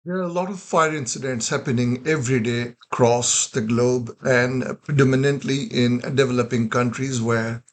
There are a lot of fire incidents happening every day across the globe and predominantly in developing countries where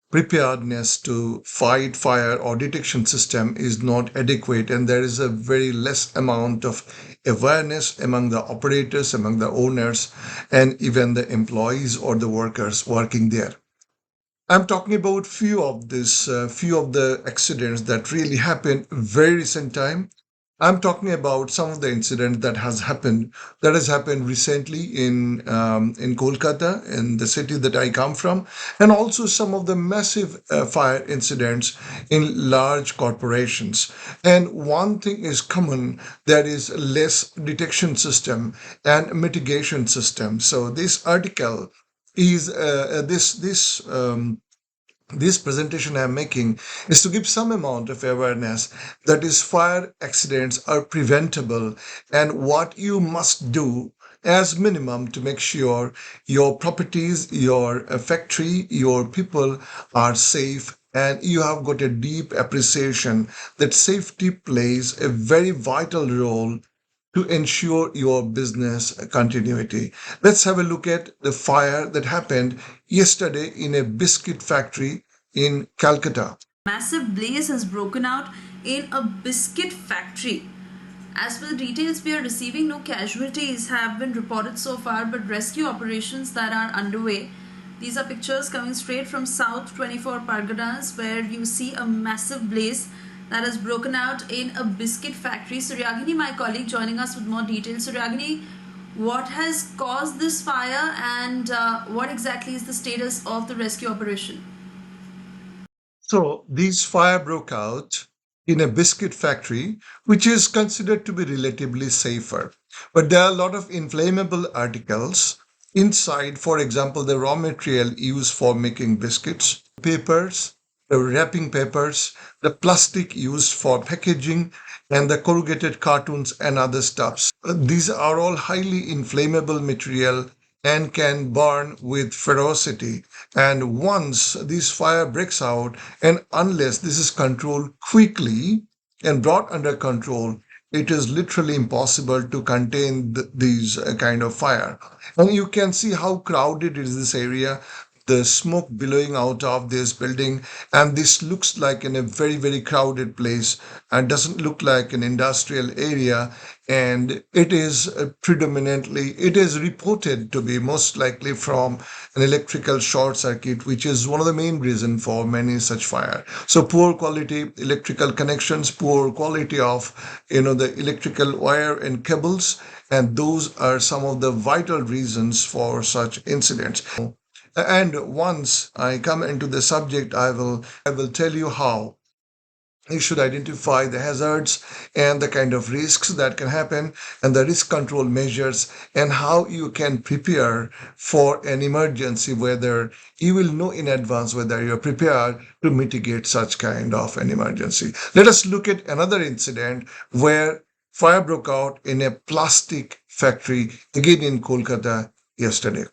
preparedness to fight fire or detection system is not adequate, and there is a very less amount of awareness among the operators, among the owners, and even the employees or the workers working there. I'm talking about few of the accidents that really happened very recent time. I'm talking about some of the incidents that has happened recently in Kolkata, in the city that I come from, and also some of the massive fire incidents in large corporations. And one thing is common, there is less detection system and mitigation system. So this article is this presentation I'm making is to give some amount of awareness that is fire accidents are preventable and what you must do as minimum to make sure your properties, your factory, your people are safe, and you have got a deep appreciation that safety plays a very vital role to ensure your business continuity. Let's have a look at the fire that happened yesterday in a biscuit factory in Calcutta. Massive blaze has broken out in a biscuit factory. As per the details we are receiving, no casualties have been reported so far, but rescue operations that are underway. These are pictures coming straight from South 24 Parganas, where you see a massive blaze that has broken out in a biscuit factory. Suryagini, my colleague, joining us with more details. Suryagini, what has caused this fire and what exactly is the status of the rescue operation? So this fire broke out in a biscuit factory, which is considered to be relatively safer. But there are a lot of inflammable articles inside, for example, the raw material used for making biscuits, papers, the wrapping papers, the plastic used for packaging, and the corrugated cartons and other stuffs. These are all highly inflammable material and can burn with ferocity. And once this fire breaks out, and unless this is controlled quickly and brought under control, it is literally impossible to contain these kind of fire. And you can see how crowded is this area, the smoke billowing out of this building, and this looks like in a very very crowded place and doesn't look like an industrial area. And it is predominantly, it is reported to be most likely from an electrical short circuit, which is one of the main reason for many such fire. So poor quality electrical connections, poor quality of the electrical wire and cables, and those are some of the vital reasons for such incidents. And once I come into the subject, I will tell you how you should identify the hazards and the kind of risks that can happen and the risk control measures and how you can prepare for an emergency, whether you will know in advance whether you're prepared to mitigate such kind of an emergency. Let us look at another incident where fire broke out in a plastic factory again in Kolkata yesterday.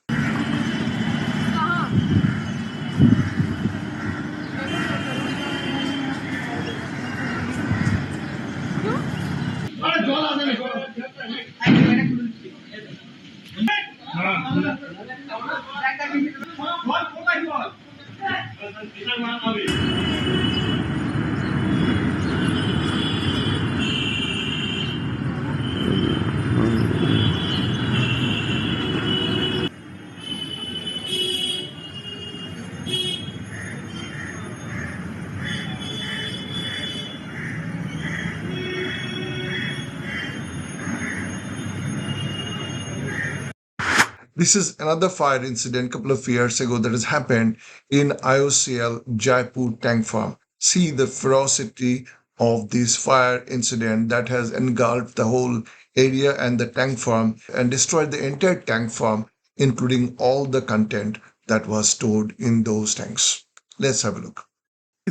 This is another fire incident a couple of years ago that has happened in IOCL Jaipur tank farm. See the ferocity of this fire incident that has engulfed the whole area and the tank farm and destroyed the entire tank farm, including all the content that was stored in those tanks. Let's have a look.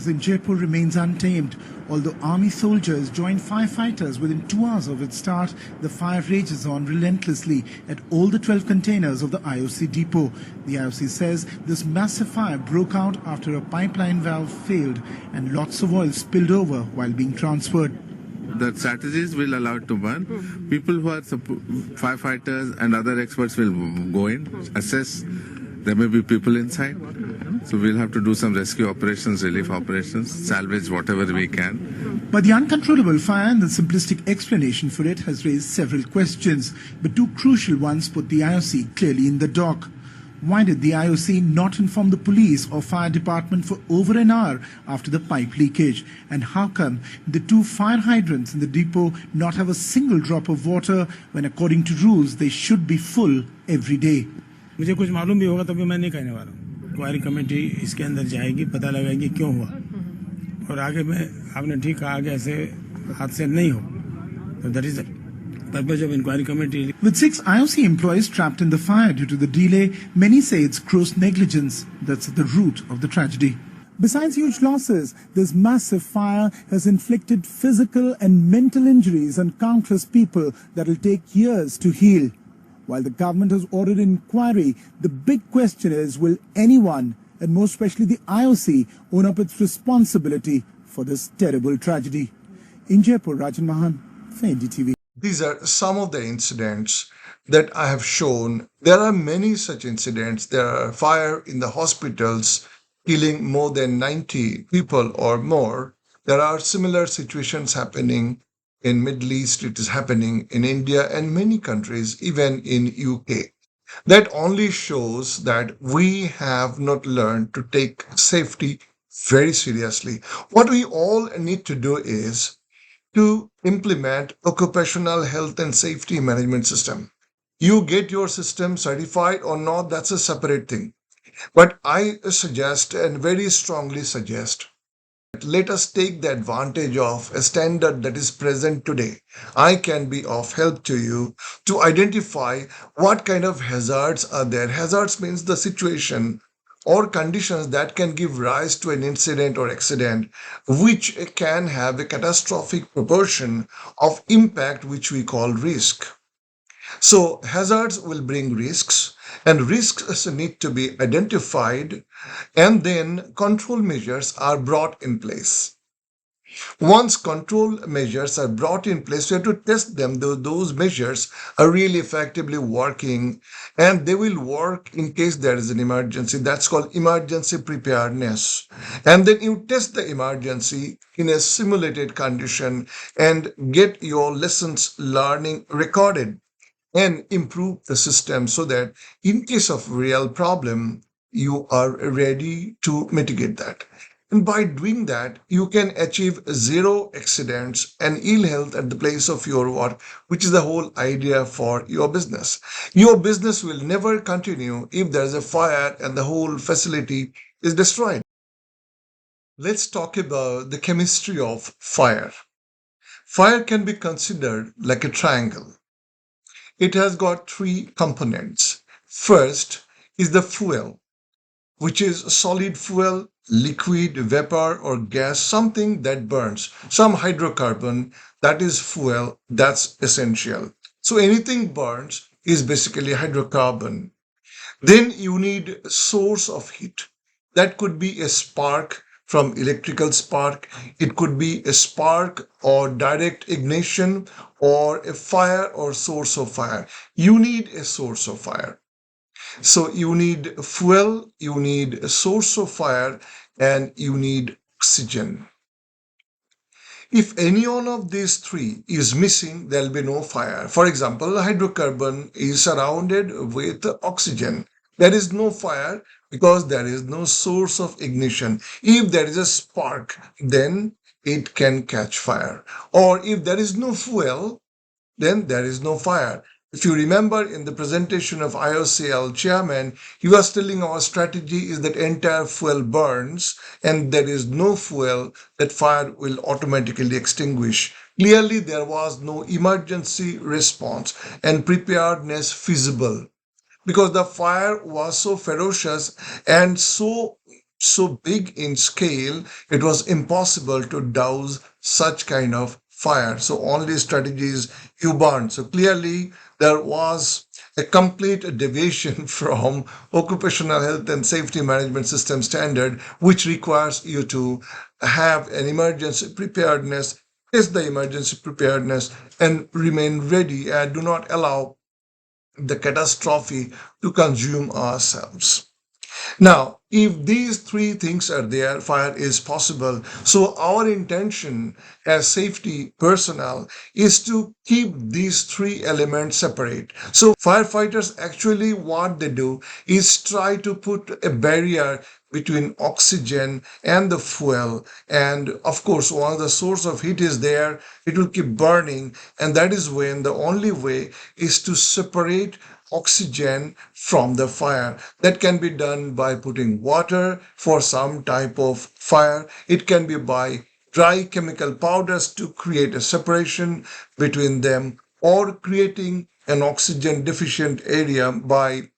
In Jaipur remains untamed. Although army soldiers joined firefighters within 2 hours of its start, the fire rages on relentlessly at all the 12 containers of the IOC depot. The IOC says this massive fire broke out after a pipeline valve failed and lots of oil spilled over while being transferred. the strategies will allow it to burn. People who are firefighters and other experts will go in, assess. There may be people inside. So we'll have to do some rescue operations, relief operations, salvage whatever we can. But the uncontrollable fire and the simplistic explanation for it has raised several questions, but two crucial ones put the IOC clearly in the dock. Why did the IOC not inform the police or fire department for over an hour after the pipe leakage? And how come the two fire hydrants in the depot not have a single drop of water when according to rules they should be full every day? मुझे कुछ मालूम भी होगा तभी मैं नहीं कहने वाला हूँ। इंक्वायरी कमेटी इसके अंदर जाएगी, पता लगाएगी क्यों हुआ, और आगे में आपने ठीक कहा आगे ऐसे हादसे नहीं हो, तो that is the purpose of inquiry committee. With 6 IOC employees trapped in the fire due to the delay, many say it's gross negligence that's at the root of the tragedy. Besides huge losses, this massive fire has inflicted physical and mental injuries on countless people that will take years to heal. While the government has ordered an inquiry, the big question is, will anyone, and most especially the IOC, own up its responsibility for this terrible tragedy? In Jaipur, Rajan Mahan, for NDTV. These are some of the incidents that I have shown. There are many such incidents. There are fire in the hospitals killing more than 90 people or more. There are similar situations happening in Middle East. It is happening in India and many countries, even in UK. That only shows that we have not learned to take safety very seriously. What we all need to do is to implement occupational health and safety management system. You get your system certified or not, that's a separate thing. But I suggest and very strongly suggest, let us take the advantage of a standard that is present today. I can be of help to you to identify what kind of hazards are there. Hazards means the situation or conditions that can give rise to an incident or accident which can have a catastrophic proportion of impact, which we call risk. So hazards will bring risks, and risks need to be identified, and then control measures are brought in place. Once control measures are brought in place, we have to test them, though those measures are really effectively working, and they will work in case there is an emergency. That's called emergency preparedness. And then you test the emergency in a simulated condition and get your lessons learning recorded and improve the system so that in case of real problem, you are ready to mitigate that. And by doing that, you can achieve zero accidents and ill health at the place of your work, which is the whole idea for your business. Your business will never continue if there is a fire and the whole facility is destroyed. Let's talk about the chemistry of fire. Fire can be considered like a triangle. It has got three components. First is the fuel, which is solid fuel, liquid, vapor, or gas, something that burns. Some hydrocarbon, that is fuel, that's essential. So anything burns is basically hydrocarbon. Then you need a source of heat. That could be a spark from electrical spark. It could be a spark or direct ignition or a fire or source of fire. You need a source of fire. So you need fuel, you need a source of fire, and you need oxygen. If any one of these three is missing, there will be no fire. For example, hydrocarbon is surrounded with oxygen. There is no fire because there is no source of ignition. If there is a spark, then it can catch fire. Or if there is no fuel, then there is no fire. If you remember in the presentation of IOCL chairman, he was telling our strategy is that entire fuel burns and there is no fuel, that fire will automatically extinguish. Clearly, there was no emergency response and preparedness feasible because the fire was so ferocious and so big in scale, it was impossible to douse such kind of fire. So only strategies you burn. So clearly there was a complete deviation from occupational health and safety management system standard, which requires you to have an emergency preparedness test the emergency preparedness and remain ready and do not allow the catastrophe to consume ourselves. Now, if these three things are there, fire is possible. So our intention as safety personnel is to keep these three elements separate. So firefighters actually what they do is try to put a barrier between oxygen and the fuel, and of course once the source of heat is there, it will keep burning, and that is when the only way is to separate oxygen from the fire. That can be done by putting water for some type of fire. It can be by dry chemical powders to create a separation between them, or creating an oxygen deficient area by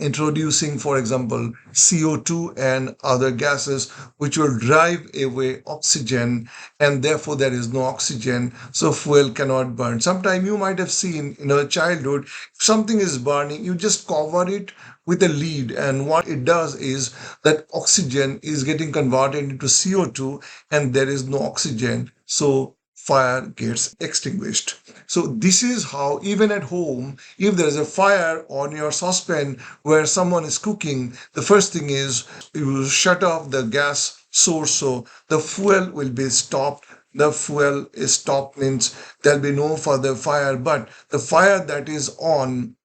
introducing, for example, CO2 and other gases which will drive away oxygen, and therefore there is no oxygen, so fuel cannot burn. Sometimes you might have seen in your childhood, if something is burning, you just cover it with a lid, and what it does is that oxygen is getting converted into CO2 and there is no oxygen, so fire gets extinguished. So this is how, even at home, if there is a fire on your saucepan where someone is cooking, the first thing is you will shut off the gas source, so the fuel will be stopped. The fuel is stopped means there'll be no further fire, but the fire that is on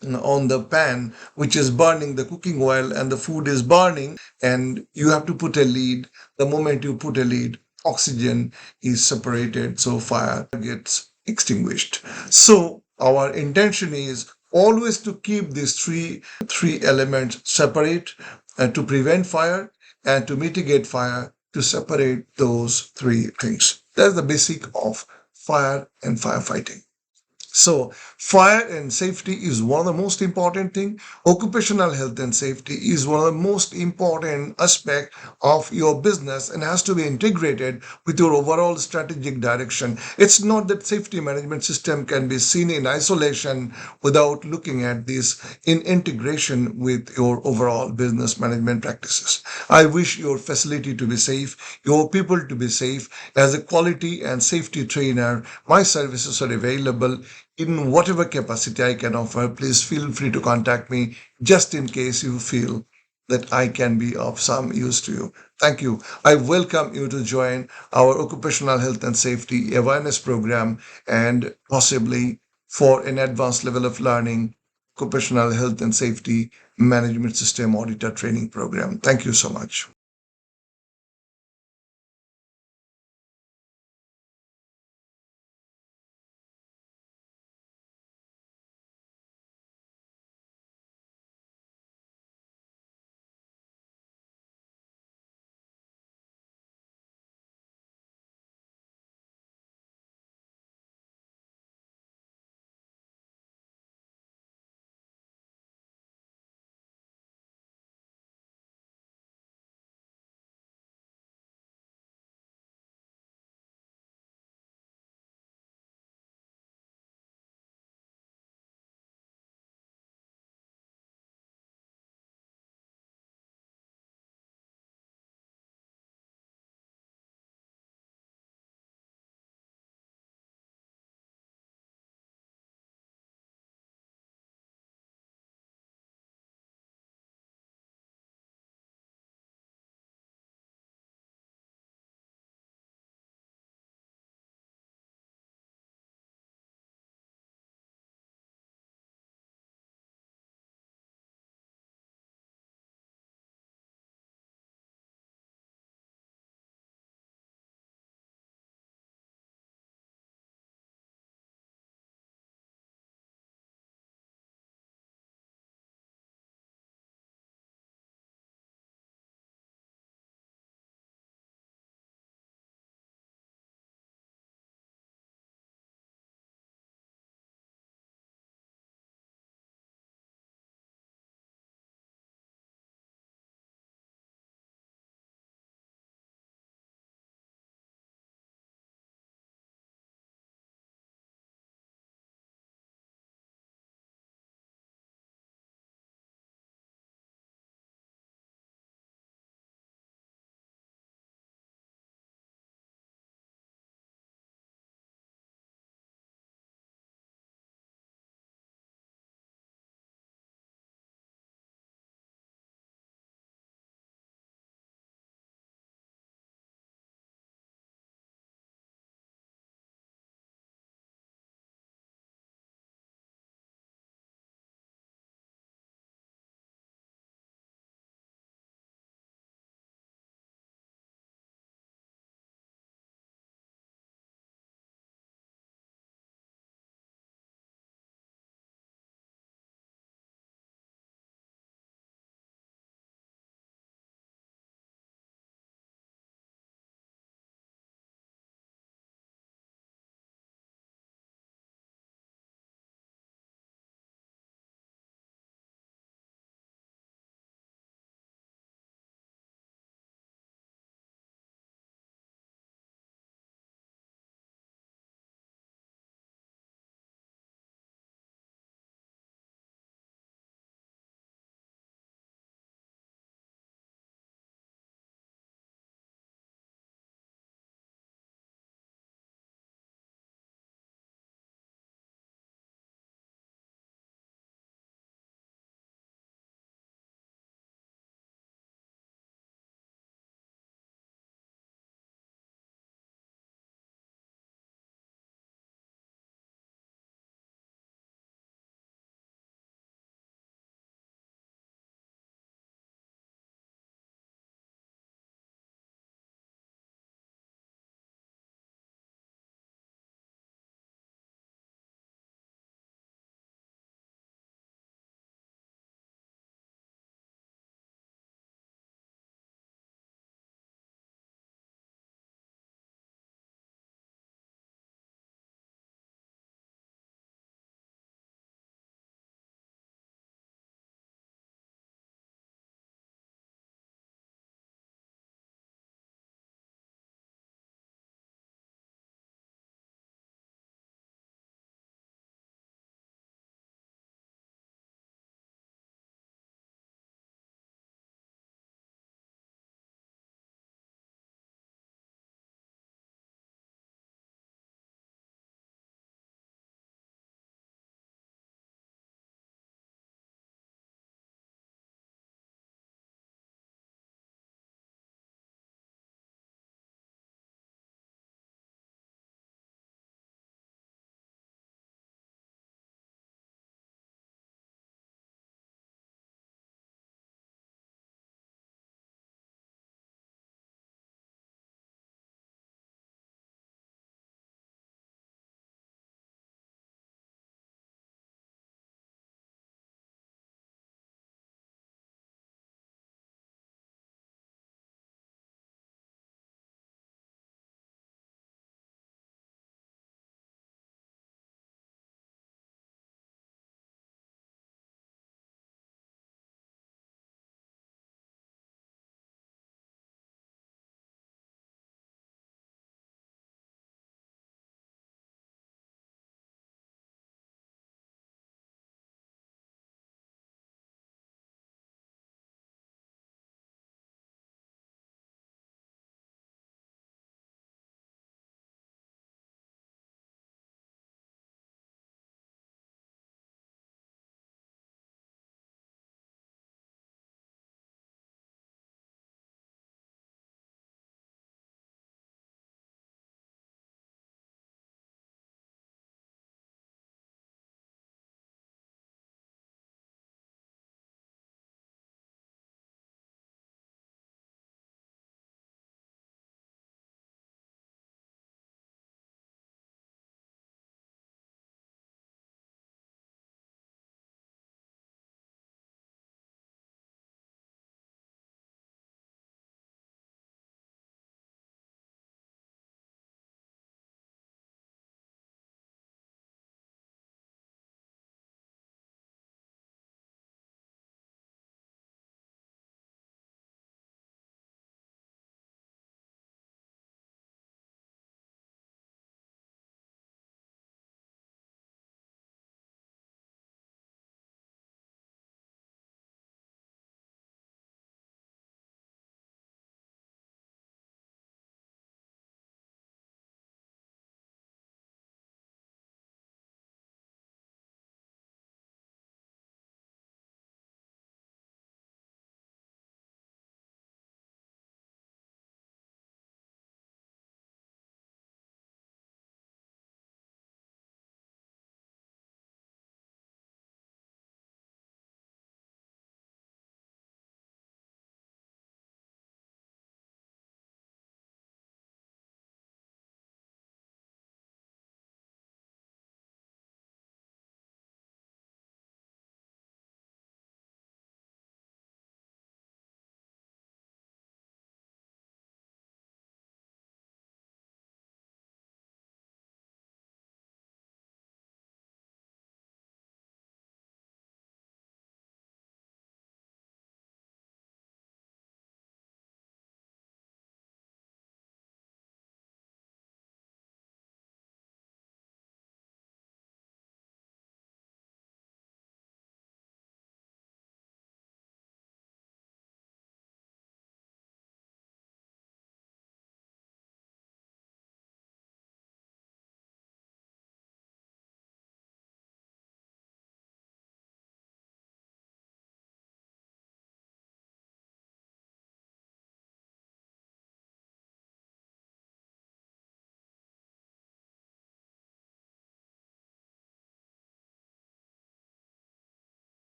the pan which is burning the cooking oil and the food is burning, and you have to put a lid. The moment you put a lid, oxygen is separated, so fire gets extinguished. So our intention is always to keep these three elements separate, to prevent fire and to mitigate fire, to separate those three things. That's the basic of fire and firefighting. So fire and safety is one of the most important thing. Occupational health and safety is one of the most important aspect of your business and has to be integrated with your overall strategic direction. It's not that safety management system can be seen in isolation without looking at this in integration with your overall business management practices. I wish your facility to be safe, your people to be safe. As a quality and safety trainer, my services are available in whatever capacity I can offer. Please feel free to contact me just in case you feel that I can be of some use to you. Thank you. I welcome you to join our occupational health and safety awareness program, and possibly for an advanced level of learning, occupational health and safety management system auditor training program. Thank you so much.